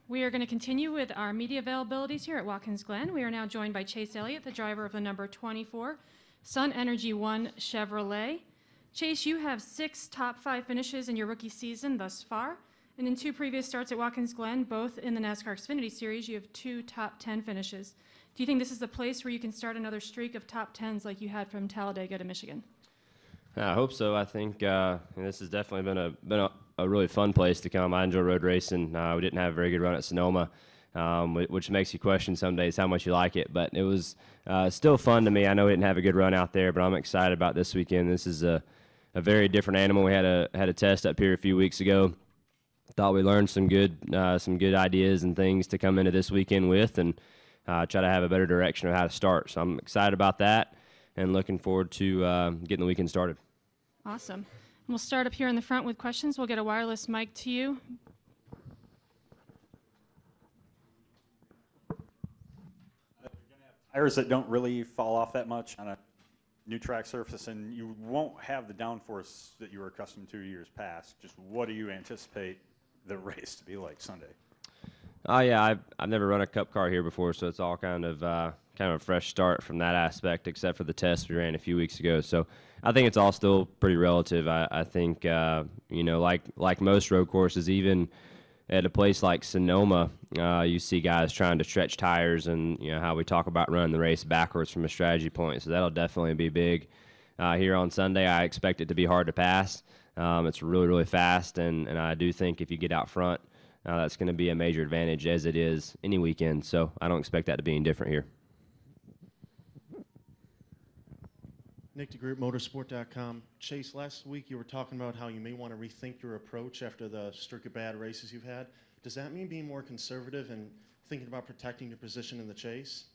We are going to continue with our media availabilities here at Watkins Glen. We are now joined by Chase Elliott, the driver of the number 24 Sun Energy One Chevrolet. Chase, you have 6 top 5 finishes in your rookie season thus far, and in 2 previous starts at Watkins Glen, both in the NASCAR Xfinity Series, you have 2 top 10 finishes. Do you think this is the place where you can start another streak of top 10s like you had from Talladega to Michigan? I hope so. I think this has definitely been a really fun place to come. I enjoy road racing. We didn't have a very good run at Sonoma, which makes you question some days how much you like it. But it was still fun to me. I know we didn't have a good run out there, but I'm excited about this weekend. This is a very different animal. We had a test up here a few weeks ago. Thought we learned some good ideas and things to come into this weekend with, and try to have a better direction of how to start. So I'm excited about that and looking forward to getting the weekend started. Awesome. We'll start up here in the front with questions. We'll get a wireless mic to you. You're going to have tires that don't really fall off that much on a new track surface, and you won't have the downforce that you were accustomed to years past. Just what do you anticipate the race to be like Sunday? Yeah, I've never run a Cup car here before, so it's all kind of a fresh start from that aspect, except for the test we ran a few weeks ago. So I think it's all still pretty relative. I think like most road courses, even at a place like Sonoma, you see guys trying to stretch tires, and how we talk about running the race backwards from a strategy point. So that'll definitely be big here on Sunday. I expect it to be hard to pass. It's really, really fast, and I do think if you get out front, that's going to be a major advantage, as it is any weekend. So I don't expect that to be any different here. Nick DeGroot, Motorsport.com. Chase, last week you were talking about how you may want to rethink your approach after the streak of bad races you've had. Does that mean being more conservative and thinking about protecting your position in the chase?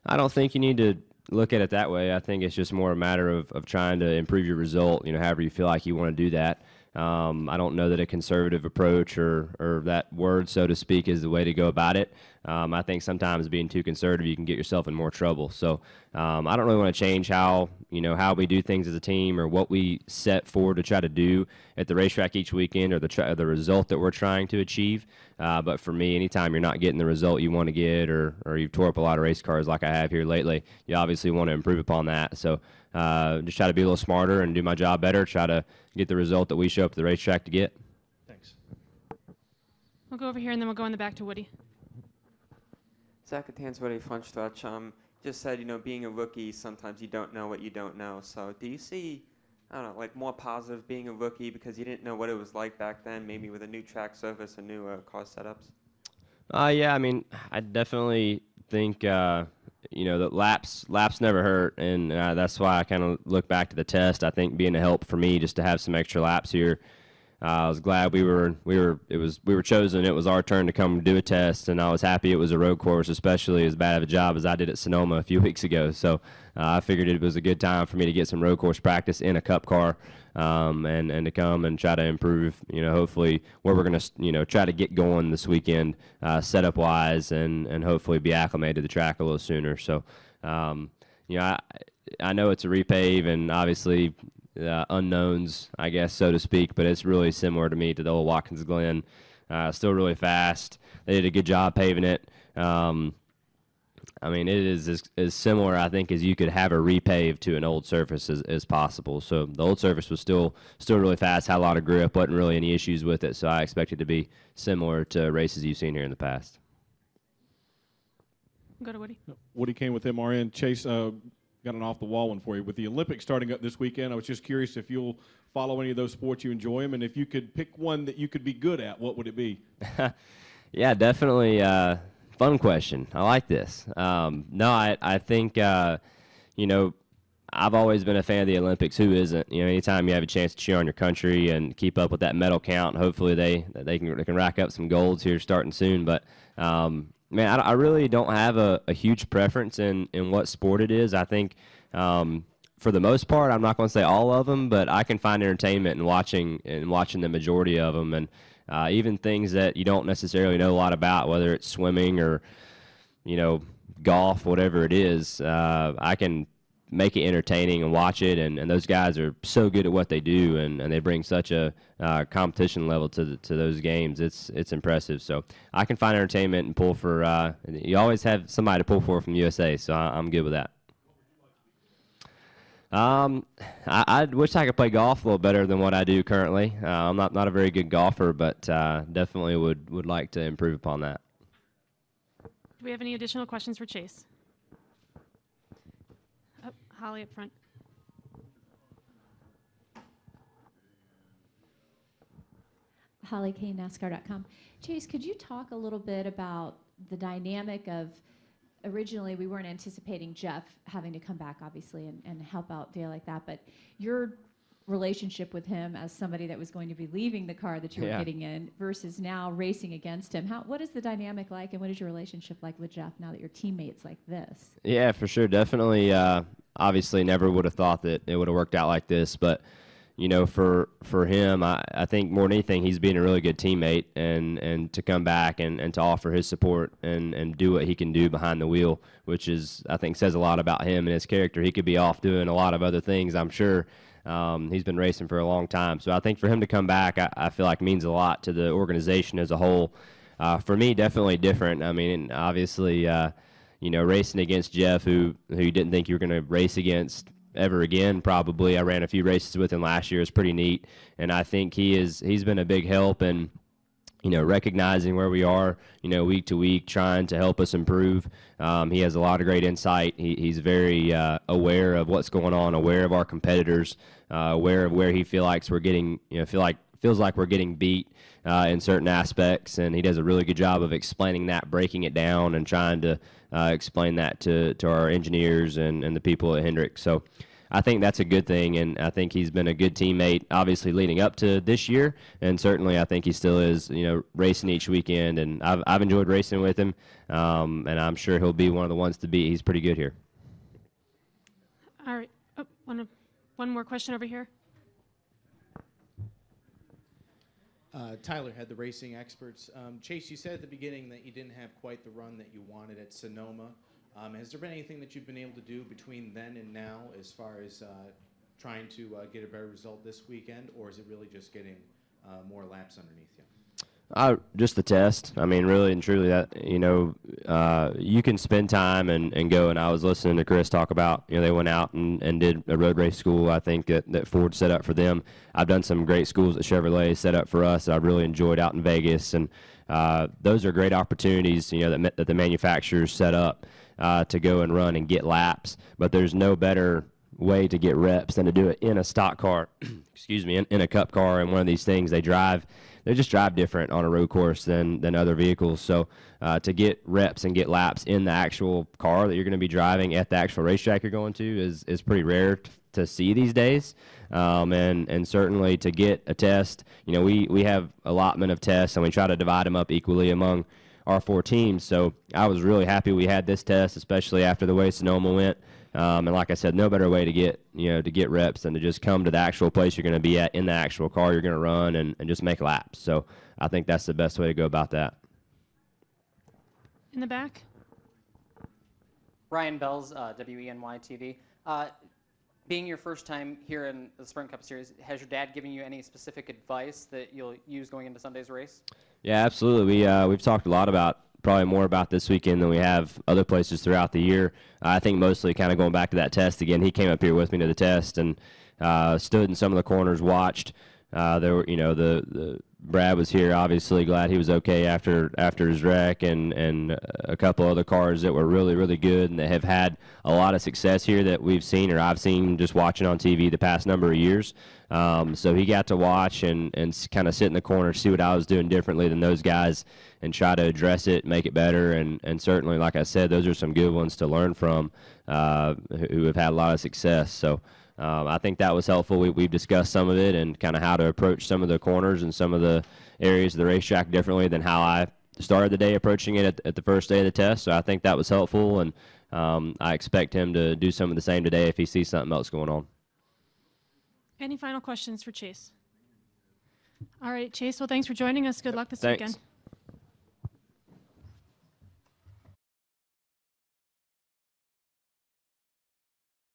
I don't think you need to look at it that way. I think it's just more a matter of trying to improve your result, however you feel like you want to do that. I don't know that a conservative approach or that word, so to speak, is the way to go about it. I think sometimes being too conservative, you can get yourself in more trouble. So I don't really want to change how we do things as a team or what we set forward to try to do at the racetrack each weekend or the result that we're trying to achieve. But for me, anytime you're not getting the result you want to get or you've tore up a lot of race cars like I have here lately, you obviously want to improve upon that. So just try to be a little smarter and do my job better, try to get the result that we show up at the racetrack to get. Thanks. We'll go over here, and then we'll go in the back to Woody. Zach Atan's Woody Funstretch. Just said, being a rookie, sometimes you don't know what you don't know. So do you see, more positive being a rookie because you didn't know what it was like back then, maybe with a new track surface and new car setups? Yeah, I definitely think, that laps never hurt, and that's why I kind of look back to the test. I think being a help for me just to have some extra laps here. I was glad we were chosen. It was our turn to come do a test, and I was happy it was a road course, especially as bad of a job as I did at Sonoma a few weeks ago. So I figured it was a good time for me to get some road course practice in a Cup car, and to come and try to improve, hopefully where we're going to, try to get going this weekend, setup wise, and hopefully be acclimated to the track a little sooner. So, I know it's a repave, and obviously unknowns, I guess, so to speak, but it's really similar to me to the old Watkins Glen. Still really fast. They did a good job paving it. It is as similar, I think, as you could have a repave to an old surface as possible. So the old surface was still really fast, had a lot of grip, wasn't really any issues with it, so I expect it to be similar to races you've seen here in the past. Go to Woody. Woody Kane with MRN. Chase, got an off-the-wall one for you. With the Olympics starting up this weekend, I was just curious if you'll follow any of those sports, you enjoy them, and if you could pick one that you could be good at, what would it be? Yeah, definitely. Fun question. I like this. I think, I've always been a fan of the Olympics. Who isn't? Anytime you have a chance to cheer on your country and keep up with that medal count, hopefully they can rack up some golds here starting soon. But I really don't have a huge preference in what sport it is. I think for the most part, I'm not going to say all of them, but I can find entertainment in watching the majority of them, and even things that you don't necessarily know a lot about, whether it's swimming or golf, whatever it is. I can make it entertaining and watch it. And those guys are so good at what they do, and they bring such a competition level to those games. It's impressive. So I can find entertainment and pull for. You always have somebody to pull for from USA, so I'm good with that. I wish I could play golf a little better than what I do currently. I'm not a very good golfer, but definitely would like to improve upon that. Do we have any additional questions for Chase? Oh, Holly up front. Holly K, NASCAR.com. Chase, could you talk a little bit about the dynamic of, originally we weren't anticipating Jeff having to come back, obviously, and help out Dale like that, but your relationship with him as somebody that was going to be leaving the car that you were getting in versus now racing against him. What is the dynamic like, and what is your relationship like with Jeff now that you're teammates like this? Yeah, for sure. Definitely. Obviously, never would have thought that it would have worked out like this, but you know, for him, I think more than anything, he's being a really good teammate, and to come back and to offer his support and do what he can do behind the wheel, which is, I think, says a lot about him and his character. He could be off doing a lot of other things, I'm sure. He's been racing for a long time. So I think for him to come back, I feel like means a lot to the organization as a whole. For me, definitely different. I mean, obviously, you know, racing against Jeff, who you didn't think you were going to race against ever again, probably. I ran a few races with him last year. It's pretty neat. And I think he's been a big help in, you know, recognizing where we are, you know, week to week, trying to help us improve. He has a lot of great insight. He's very aware of what's going on, aware of our competitors, aware of where he feels like we're getting beat in certain aspects, and he does a really good job of explaining that, breaking it down, and trying to explain that to our engineers and the people at Hendrick. So I think that's a good thing, and I think he's been a good teammate, obviously, leading up to this year, and certainly I think he still is, you know, racing each weekend, and I've enjoyed racing with him, and I'm sure he'll be one of the ones to beat. He's pretty good here. All right. Oh, one more question over here. Tyler had the racing experts. Chase, you said at the beginning that you didn't have quite the run that you wanted at Sonoma. Has there been anything that you've been able to do between then and now as far as trying to get a better result this weekend, or is it really just getting more laps underneath you? Just the test. I mean, really and truly, that, you know, you can spend time and go. And I was listening to Chris talk about, you know, they went out and did a road race school. I think that Ford set up for them. I've done some great schools that Chevrolet set up for us. I've really enjoyed out in Vegas, and those are great opportunities, you know, that the manufacturers set up to go and run and get laps. But there's no better way to get reps than to do it in a stock car, excuse me, in a cup car, and one of these things they just drive different on a road course than other vehicles. So to get reps and get laps in the actual car that you're going to be driving at the actual racetrack you're going to is pretty rare to see these days. And certainly to get a test, you know, we have allotment of tests, and we try to divide them up equally among our 4 teams. So I was really happy we had this test, especially after the way Sonoma went. And like I said, no better way to get reps than to just come to the actual place you're going to be at in the actual car you're going to run and just make laps. So I think that's the best way to go about that. In the back. Ryan Bells, WENY TV. Being your first time here in the Sprint Cup Series, has your dad given you any specific advice that you'll use going into Sunday's race? Yeah, absolutely. We've talked a lot about, probably more about this weekend than we have other places throughout the year. I think mostly kind of going back to that test again. He came up here with me to the test and stood in some of the corners, watched. There were, you know, the Brad was here, obviously glad he was okay after his wreck, and a couple other cars that were really, really good and that have had a lot of success here that we've seen, or I've seen just watching on TV the past number of years. So he got to watch and kind of sit in the corner, see what I was doing differently than those guys, and try to address it, make it better. And certainly, like I said, those are some good ones to learn from who have had a lot of success. So I think that was helpful. We've discussed some of it and kind of how to approach some of the corners and some of the areas of the racetrack differently than how I started the day approaching it at the first day of the test. So I think that was helpful, and I expect him to do some of the same today if he sees something else going on. Any final questions for Chase? All right, Chase, well, thanks for joining us. Good luck this Thanks. weekend.